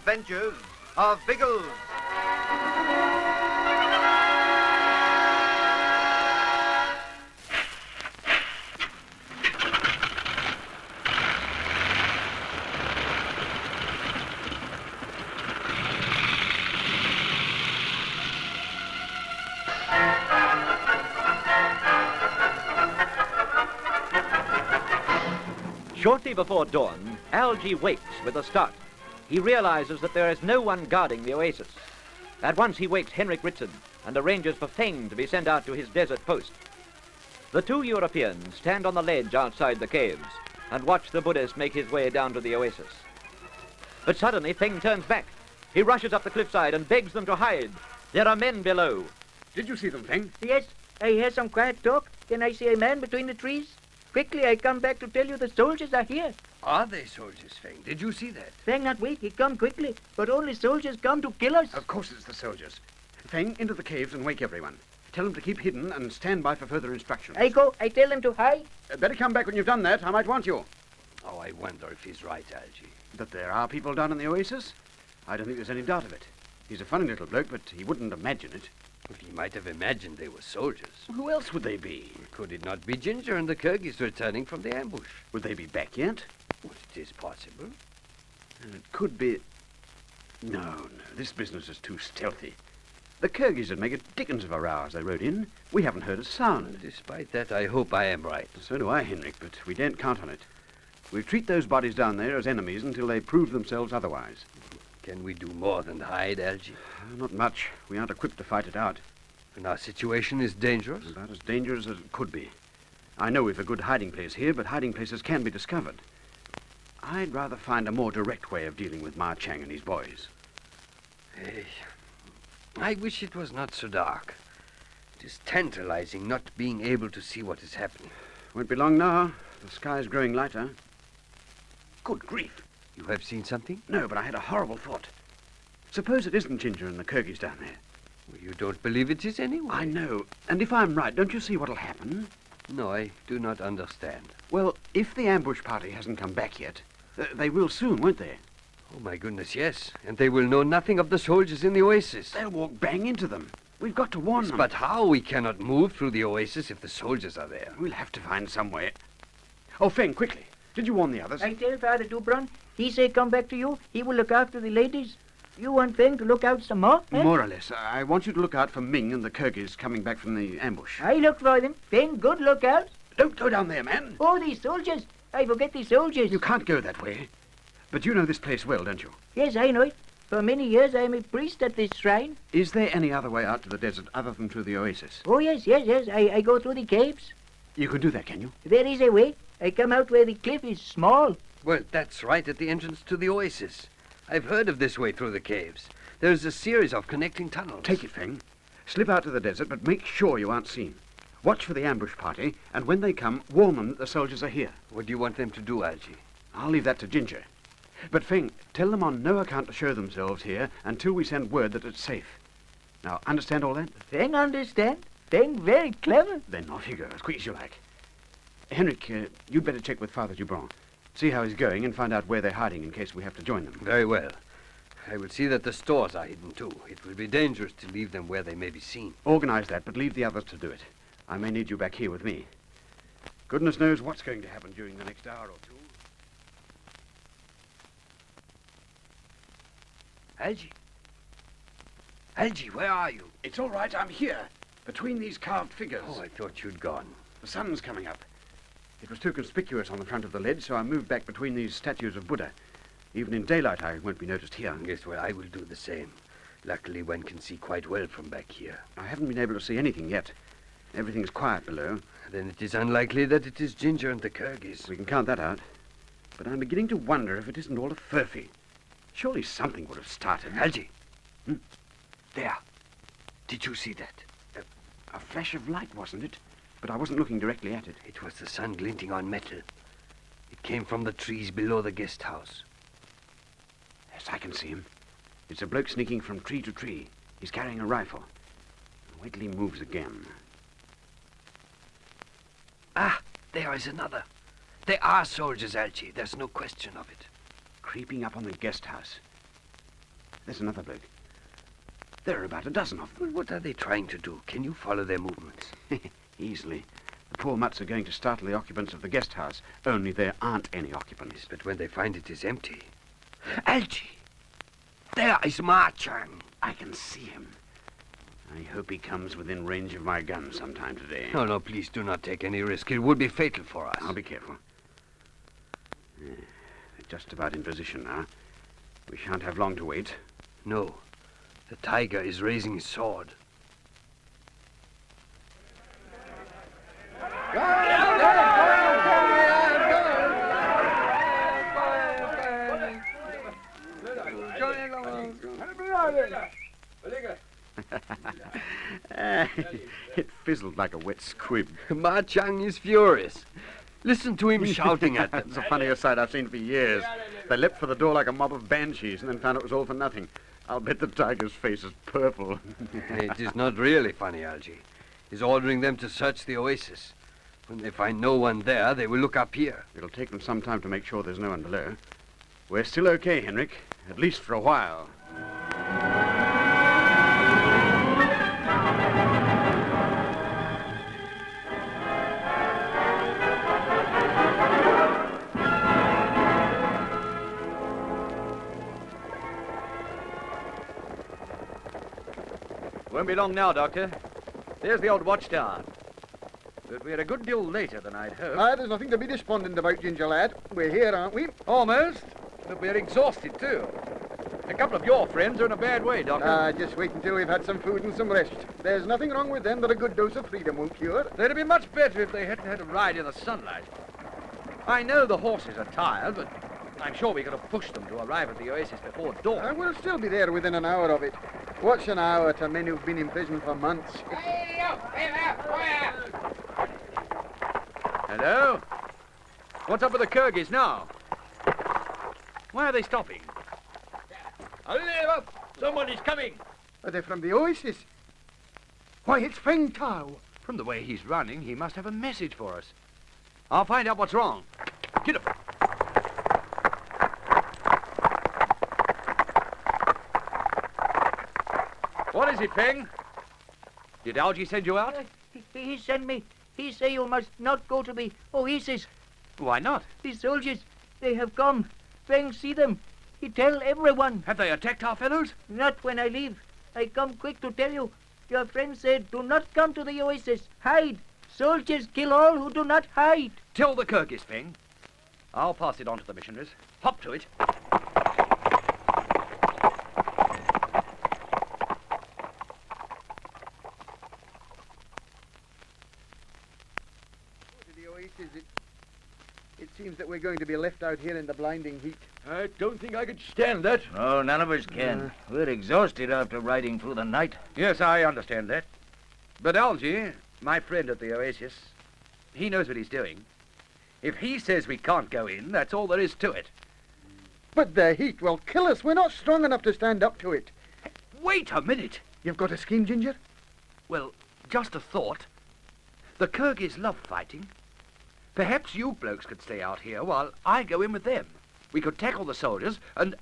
adventures of BIGGLES. Shortly before dawn, Algy wakes with a start. He realizes that there is no one guarding the oasis. At once he wakes Henrik Ritson and arranges for Feng to be sent out to his desert post. The two Europeans stand on the ledge outside the caves and watch the Buddhist make his way down to the oasis. But suddenly Feng turns back. He rushes up the cliffside and begs them to hide. There are men below. Did you see them, Feng? Yes, I heard some quiet talk. Then I see a man between the trees. Quickly, I come back to tell you the soldiers are here. Are they soldiers, Feng? Did you see that? Feng not wait, he come quickly. But only soldiers come to kill us. Of course it's the soldiers. Feng, into the caves and wake everyone. Tell them to keep hidden and stand by for further instructions. I go, I tell them to hide. Better come back when you've done that. I might want you. Oh, I wonder if he's right, Algy. That there are people down in the oasis? I don't think there's any doubt of it. He's a funny little bloke, but he wouldn't imagine it. He might have imagined they were soldiers. Who else would they be? Could it not be Ginger and the Kyrgyz returning from the ambush? Would they be back yet? Well, it is possible. And it could be... No, this business is too stealthy. The Kyrgyz would make a dickens of a row as they rode in. We haven't heard a sound. Despite that, I hope I am right. So do I, Henrik, but we daren't count on it. We'll treat those bodies down there as enemies until they prove themselves otherwise. Can we do more than hide, Algy? Not much. We aren't equipped to fight it out. And our situation is dangerous? About as dangerous as it could be. I know we've a good hiding place here, but hiding places can be discovered. I'd rather find a more direct way of dealing with Ma Chang and his boys. Hey, I wish it was not so dark. It is tantalizing not being able to see what is happening. Won't be long now. The sky's growing lighter. Good grief. You have seen something? No, but I had a horrible thought. Suppose it isn't Ginger and the Kyrgyz down there. Well, you don't believe it is anyway. I know. And if I'm right, don't you see what'll happen? No, I do not understand. Well, if the ambush party hasn't come back yet, they will soon, won't they? Oh, my goodness, yes. And they will know nothing of the soldiers in the oasis. They'll walk bang into them. We've got to warn them. But how? We cannot move through the oasis if the soldiers are there. We'll have to find some way. Oh, Feng, quickly. Did you warn the others? I tell Father Dubron, he say come back to you. He will look after the ladies. You want Feng to look out some more? Eh? More or less. I want you to look out for Ming and the Kyrgyz coming back from the ambush. I look for them. Feng, good look out. Don't go down there, man. Oh, these soldiers. I forget these soldiers. You can't go that way. But you know this place well, don't you? Yes, I know it. For many years I am a priest at this shrine. Is there any other way out to the desert other than through the oasis? Oh, yes. I go through the caves. You can do that, can you? There is a way. I come out where the cliff is small. Well, that's right at the entrance to the oasis. I've heard of this way through the caves. There's a series of connecting tunnels. Take it, Feng. Slip out to the desert, but make sure you aren't seen. Watch for the ambush party, and when they come, warn them that the soldiers are here. What do you want them to do, Algy? I'll leave that to Ginger. But, Feng, tell them on no account to show themselves here until we send word that it's safe. Now, understand all that? Feng understand. Feng very clever. Then off you go, as quick as you like. Henrik, you'd better check with Father Dubron. See how he's going and find out where they're hiding in case we have to join them. Very well. I will see that the stores are hidden, too. It will be dangerous to leave them where they may be seen. Organize that, but leave the others to do it. I may need you back here with me. Goodness knows what's going to happen during the next hour or two. Algy? Algy, where are you? It's all right, I'm here, between these carved figures. Oh, I thought you'd gone. The sun's coming up. It was too conspicuous on the front of the ledge, so I moved back between these statues of Buddha. Even in daylight, I won't be noticed here. Yes, well, I will do the same. Luckily, one can see quite well from back here. I haven't been able to see anything yet. Everything's quiet below. Then it is unlikely that it is Ginger and the Kyrgyz. We can count that out. But I'm beginning to wonder if it isn't all a furphy. Surely something would have started. Algy. There. Did you see that? A flash of light, wasn't it? But I wasn't looking directly at it. It was the sun glinting on metal. It came from the trees below the guest house. Yes, I can see him. It's a bloke sneaking from tree to tree. He's carrying a rifle. Wait till he moves again. Ah, there is another. They are soldiers, Algy. There's no question of it. Creeping up on the guest house. There's another bloke. There are about a dozen of them. Well, what are they trying to do? Can you follow their movements? Easily. The poor mutts are going to startle the occupants of the guest house, only there aren't any occupants. But when they find it is empty... Algy! There is Ma Chang. I can see him. I hope he comes within range of my gun sometime today. No, please do not take any risk. It would be fatal for us. I'll be careful. They're just about in position now. We shan't have long to wait. No. The tiger is raising his sword. It fizzled like a wet squib. Ma Chang is furious. Listen to him shouting at them. It's the funniest sight I've seen for years. They leapt for the door like a mob of banshees and then found it was all for nothing. I'll bet the tiger's face is purple. It is not really funny, Algy. He's ordering them to search the oasis. When they find no one there, they will look up here. It'll take them some time to make sure there's no one below. We're still okay, Henrik. At least for a while. Won't be long now, Doctor. There's the old watchtower. But we're a good deal later than I'd hoped. There's nothing to be despondent about, Ginger lad. We're here, aren't we? Almost. But we're exhausted, too. A couple of your friends are in a bad way, Doctor. Just wait until we've had some food and some rest. There's nothing wrong with them that a good dose of freedom won't cure. They'd have been much better if they hadn't had a ride in the sunlight. I know the horses are tired, but I'm sure we could have pushed them to arrive at the oasis before dawn. We'll still be there within an hour of it. What's an hour to men who've been in prison for months? Hello? What's up with the Kyrgyz now? Why are they stopping? Somebody's coming. Are they from the oasis? Why, it's Feng Tao. From the way he's running, he must have a message for us. I'll find out what's wrong. Get up. What is it, Feng? Did Algy send you out? He sent me. He say you must not go to the oasis. Why not? The soldiers, they have come. Feng see them. He tell everyone. Have they attacked our fellows? Not when I leave. I come quick to tell you. Your friend said, do not come to the oasis. Hide. Soldiers kill all who do not hide. Tell the Kyrgyz, Feng. I'll pass it on to the missionaries. Hop to it. The oasis, it seems that we're going to be left out here in the blinding heat. I don't think I could stand that. Oh, none of us can. We're exhausted after riding through the night. Yes, I understand that. But Algy, my friend at the oasis, he knows what he's doing. If he says we can't go in, that's all there is to it. But the heat will kill us. We're not strong enough to stand up to it. Wait a minute. You've got a scheme, Ginger? Well, just a thought. The Kyrgyz love fighting. Perhaps you blokes could stay out here while I go in with them. We could tackle the soldiers and... The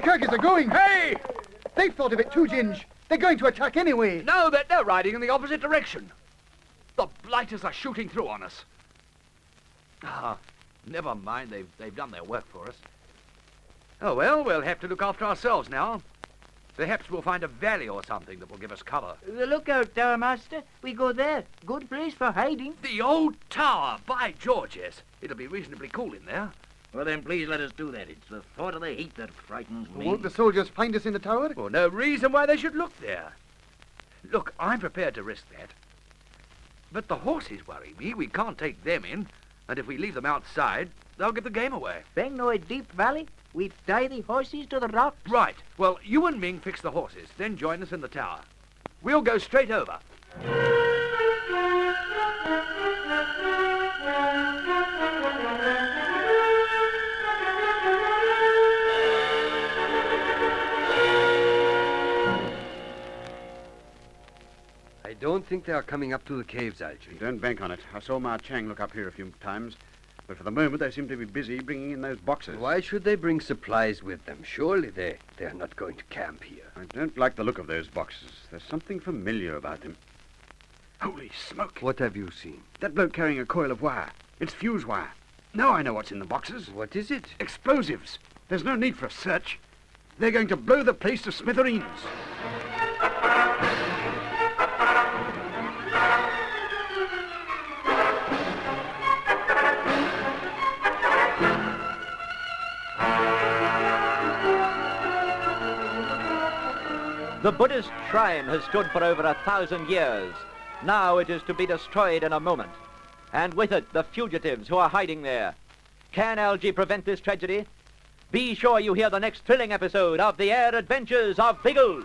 Kyrgyz are going. Hey! They've thought of it too, Ginge. They're going to attack anyway. No, they're riding in the opposite direction. The blighters are shooting through on us. Ah, never mind. They've done their work for us. Oh, well, we'll have to look after ourselves now. Perhaps we'll find a valley or something that will give us cover. The lookout tower, master. We go there. Good place for hiding. The old tower, by George, yes. It'll be reasonably cool in there. Well, then, please let us do that. It's the thought of the heat that frightens me. Won't the soldiers find us in the tower? Well, no reason why they should look there. Look, I'm prepared to risk that. But the horses worry me. We can't take them in. And if we leave them outside, they'll give the game away. Feng know a deep valley. We tie the horses to the rocks. Right. Well, you and Ming fix the horses, then join us in the tower. We'll go straight over. I don't think they are coming up to the caves, Algy. Don't bank on it. I saw Ma Chang look up here a few times. But for the moment, they seem to be busy bringing in those boxes. Why should they bring supplies with them? Surely they're not going to camp here. I don't like the look of those boxes. There's something familiar about them. Holy smoke! What have you seen? That bloke carrying a coil of wire. It's fuse wire. Now I know what's in the boxes. What is it? Explosives. There's no need for a search. They're going to blow the place to smithereens. The Buddhist shrine has stood for over 1,000 years. Now it is to be destroyed in a moment. And with it, the fugitives who are hiding there. Can LG prevent this tragedy? Be sure you hear the next thrilling episode of The Air Adventures of BIGGLES.